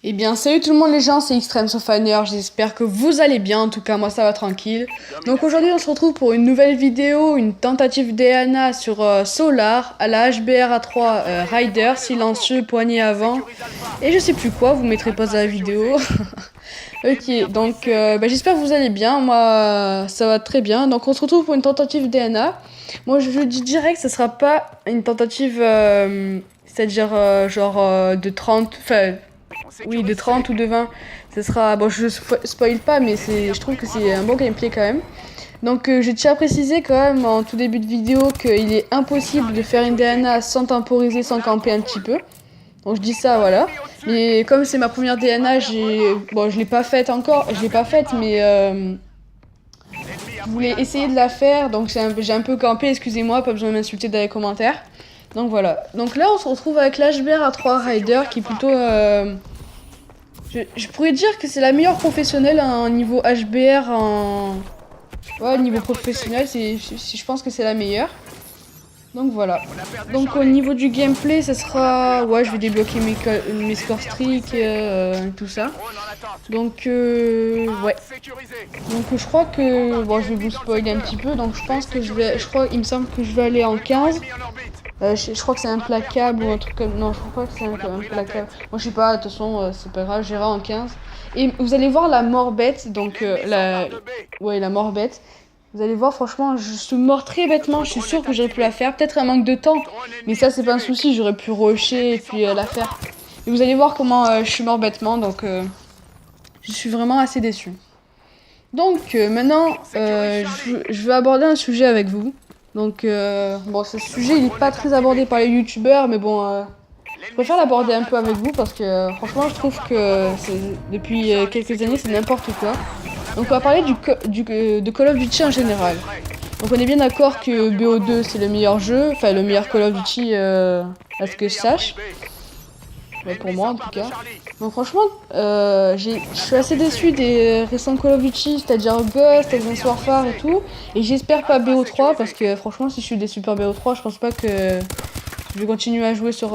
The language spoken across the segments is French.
Eh bien, salut tout le monde les gens, c'est Extreme Sofaner, j'espère que vous allez bien, en tout cas moi ça va tranquille. Donc aujourd'hui on se retrouve pour une nouvelle vidéo, une tentative DNA sur Solar, à la HBR-A3 Rider, silencieux, poignée avant, et je sais plus quoi, vous mettrez pause à la vidéo. Ok, donc j'espère que vous allez bien, moi ça va très bien, donc on se retrouve pour une tentative DNA. Moi je dis direct, ça sera pas une tentative, c'est-à-dire de 30, enfin... Oui, de 30 ou de 20, ce sera... Bon, je spoil pas, mais je trouve que c'est un bon gameplay quand même. Donc je tiens à préciser quand même en tout début de vidéo qu'il est impossible de faire une DNA sans temporiser, sans camper un petit peu. Donc je dis ça, voilà. Mais comme c'est ma première DNA, bon, je l'ai pas faite encore, je l'ai pas faite, mais je voulais essayer de la faire, donc j'ai un peu campé, excusez-moi, pas besoin de m'insulter dans les commentaires. Donc voilà. Donc là, on se retrouve avec l'HBR-A3 Rider, qui est plutôt... Je pourrais dire que c'est la meilleure professionnelle en niveau HBR en... Ouais, niveau professionnel, je pense que c'est la meilleure. Donc voilà. Donc au niveau du gameplay, ça sera... Ouais, je vais débloquer mes score streaks et tout ça. Donc ouais. Donc je crois que... Bon, je vais vous spoiler un petit peu. Donc je pense que il me semble que je vais aller en 15. Je crois que c'est implacable ou un truc comme... Non, je crois pas que c'est implacable. Moi, je sais pas, de toute façon, c'est pas grave, j'irai en 15. Et vous allez voir la mort bête, donc Ouais, la mort bête. Vous allez voir, franchement, je suis mort très bêtement, je suis sûre que j'aurais pu la faire. Peut-être un manque de temps, mais ça, c'est pas un souci, j'aurais pu rusher et puis la faire. Et vous allez voir comment je suis mort bêtement, donc je suis vraiment assez déçue. Donc maintenant, je vais aborder un sujet avec vous. Donc, bon, ce sujet, il est pas très abordé par les youtubeurs, mais bon, je préfère l'aborder un peu avec vous parce que, franchement, je trouve que depuis quelques années, c'est n'importe quoi. Donc, on va parler de Call of Duty en général. Donc, on est bien d'accord que BO2, c'est le meilleur jeu, enfin, le meilleur Call of Duty, à ce que je sache. Ouais, pour moi, en tout cas. Donc, franchement, je suis assez déçu des récents Call of Duty, c'est-à-dire Ghost, Advanced Warfare et tout. Et j'espère pas BO3 parce que, franchement, si je suis déçu par BO3, je pense pas que je vais continuer à jouer sur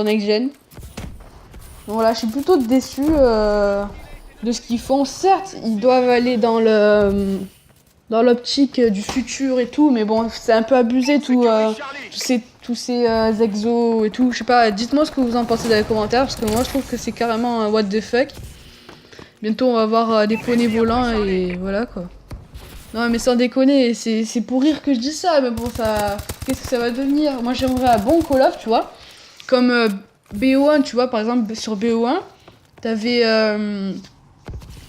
Next Gen. Donc voilà, je suis plutôt déçu de ce qu'ils font. Certes, ils doivent aller dans l'optique du futur et tout, mais bon, c'est un peu abusé tous ces exos et tout. Je sais pas, dites-moi ce que vous en pensez dans les commentaires, parce que moi je trouve que c'est carrément un what the fuck. Bientôt on va avoir des poneys volants et voilà quoi. Non mais sans déconner, c'est pour rire que je dis ça, mais bon, qu'est-ce que ça va devenir? Moi j'aimerais un bon Call of, tu vois, comme BO1, tu vois, par exemple sur BO1, t'avais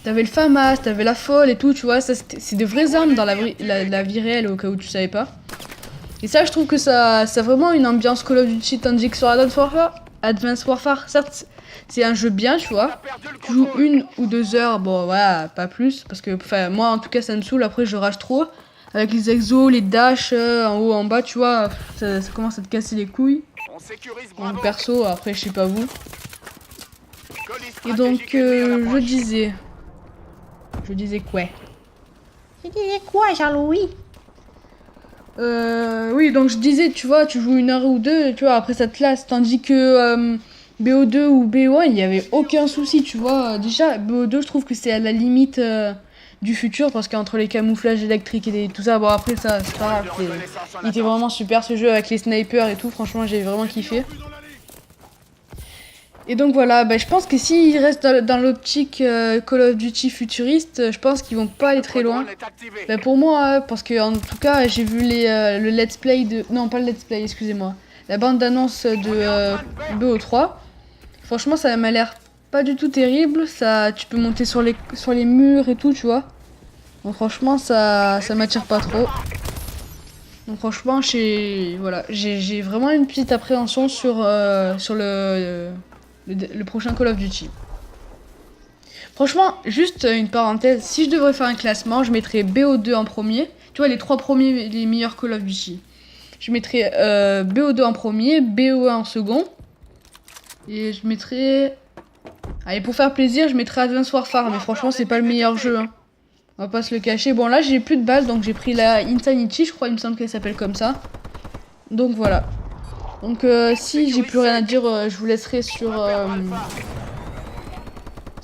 le FAMAS, t'avais la folle et tout, tu vois, ça c'est de vraies armes dans la vie réelle au cas où tu savais pas. Et ça, je trouve que ça a vraiment une ambiance Call of Duty, tandis que sur Advanced Warfare, certes, c'est un jeu bien, tu vois. Tu joues 1 ou 2 heures, bon, voilà, pas plus, parce que, enfin, moi, en tout cas, ça me saoule, après, je rage trop. Avec les exos, les dashs, en haut, en bas, tu vois, ça commence à te casser les couilles. Bon, perso, après, je sais pas vous. Et donc, je disais quoi? Tu disais quoi, Jean-Louis? Oui, donc je disais, tu vois, tu joues 1 heure ou 2, tu vois, après ça te lasse. Tandis que BO2 ou BO1, il n'y avait aucun souci, tu vois. Déjà, BO2, je trouve que c'est à la limite du futur, parce qu'entre les camouflages électriques et tout ça, bon, après ça, c'est pas grave. Il était vraiment super ce jeu avec les snipers et tout, franchement, j'ai vraiment kiffé. Et donc voilà, je pense que s'ils restent dans l'optique Call of Duty futuriste, je pense qu'ils vont pas aller très loin. Pour moi, parce que en tout cas, j'ai vu le let's play de... Non, pas le let's play, excusez-moi. La bande d'annonce de BO3. Franchement, ça m'a l'air pas du tout terrible. Tu peux monter sur les murs et tout, tu vois. Donc franchement, ça m'attire pas trop. Donc franchement, j'ai vraiment une petite appréhension sur le prochain Call of Duty. Franchement, juste une parenthèse, si je devrais faire un classement, je mettrais BO2 en premier. Tu vois, les 3 premiers, les meilleurs Call of Duty. Je mettrais BO2 en premier, BO1 en second. Et je mettrais... Allez, pour faire plaisir, je mettrais Advanced Warfare. Mais franchement, c'est pas le meilleur jeu. Hein. On va pas se le cacher. Bon, là, j'ai plus de balles, donc j'ai pris la Insanity, je crois, il me semble qu'elle s'appelle comme ça. Donc voilà. Donc si j'ai plus rien à dire, je vous laisserai sur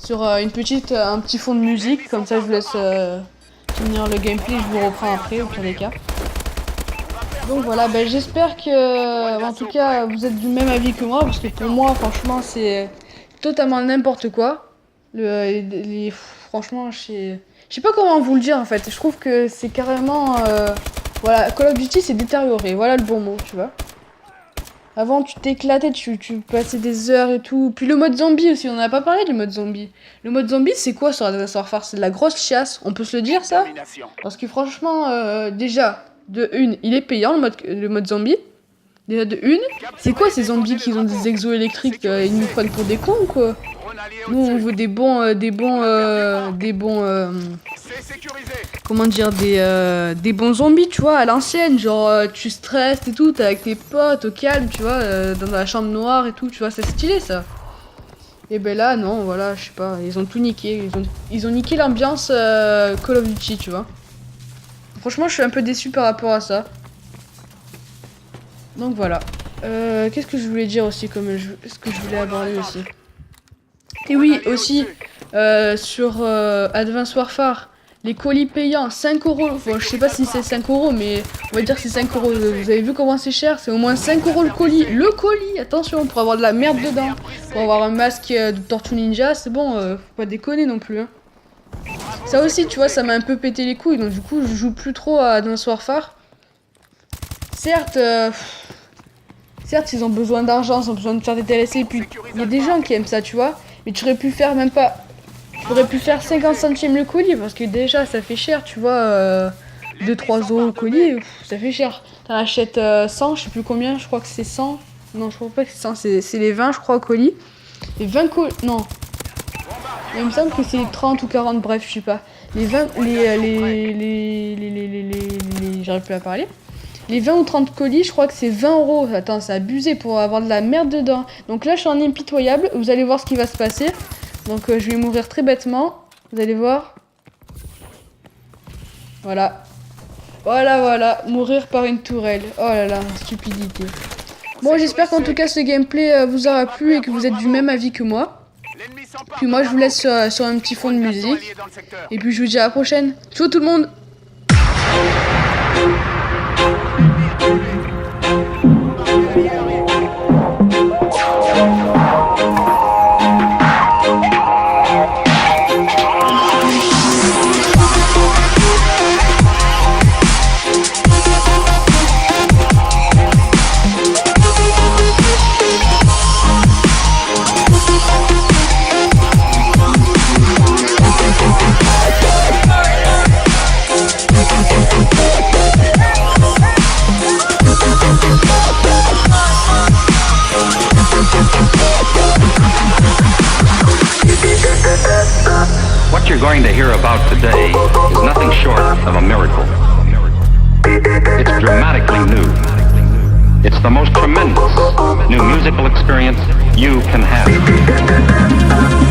sur un petit fond de musique. Comme ça, je vous laisse finir le gameplay. Je vous reprends après, au pire des cas. Donc voilà, ben, j'espère que, en tout cas, vous êtes du même avis que moi. Parce que pour moi, franchement, c'est totalement n'importe quoi. Franchement, je sais pas comment vous le dire, en fait. Je trouve que c'est carrément... voilà, Call of Duty, c'est détérioré. Voilà le bon mot, tu vois. Avant, tu t'éclatais, tu passais des heures et tout. Puis le mode zombie aussi, on n'a pas parlé du mode zombie. Le mode zombie, c'est quoi sur Advanced Warfare? C'est de la grosse chiasse, on peut se le dire, ça? Parce que franchement, déjà, de une, il est payant, le mode zombie. Déjà, de une, c'est quoi ces zombies qui ont des exos électriques? Ils nous prennent pour des cons ou quoi? Nous, on veut comment dire, des bons zombies, tu vois, à l'ancienne, genre tu stresses et tout, t'es avec tes potes au calme, tu vois, dans la chambre noire et tout, tu vois, c'est stylé ça. Et ben là, non, voilà, je sais pas, ils ont tout niqué, ils ont niqué l'ambiance Call of Duty, tu vois. Franchement, je suis un peu déçu par rapport à ça. Donc voilà. Qu'est-ce que je voulais dire aussi, ce que je voulais aborder aussi. Et oui, aussi, sur Advanced Warfare, les colis payants, 5 €. Bon, je sais pas si c'est 5 €, mais on va dire que c'est 5 €. Vous avez vu comment c'est cher? C'est au moins 5 € le colis. Le colis, attention, pour avoir de la merde dedans. Pour avoir un masque de Tortue Ninja, c'est bon, faut pas déconner non plus. Hein. Ça aussi, tu vois, ça m'a un peu pété les couilles. Donc du coup, je joue plus trop à Advanced Warfare. Certes, ils ont besoin d'argent, ils ont besoin de faire des DLC. Et puis, il y a des gens qui aiment ça, tu vois. Mais tu aurais pu faire même pas... J'aurais pu faire 50 centimes le colis parce que déjà ça fait cher, tu vois, 2-3 € le colis, ça fait cher. T'en achètes 100, je sais plus combien, je crois que c'est 100. Non, je crois pas que c'est 100, c'est les 20 je crois au colis. Les 20 colis, non. Il me semble que c'est 30 ou 40, bref, je sais pas. Les 20, j'arrive plus à parler. Les 20 ou 30 colis, je crois que c'est 20 €. Attends, c'est abusé pour avoir de la merde dedans. Donc là, je suis en impitoyable, vous allez voir ce qui va se passer. Donc je vais mourir très bêtement, vous allez voir. Voilà. Voilà, mourir par une tourelle. Oh là là, stupidité. Bon, j'espère qu'en tout cas ce gameplay vous aura plu et que vous êtes du même avis que moi. Puis moi je vous laisse sur un petit fond de musique. Et puis je vous dis à la prochaine. Ciao tout le monde. What you're going to hear about today is nothing short of a miracle. It's dramatically new. It's the most tremendous new musical experience you can have.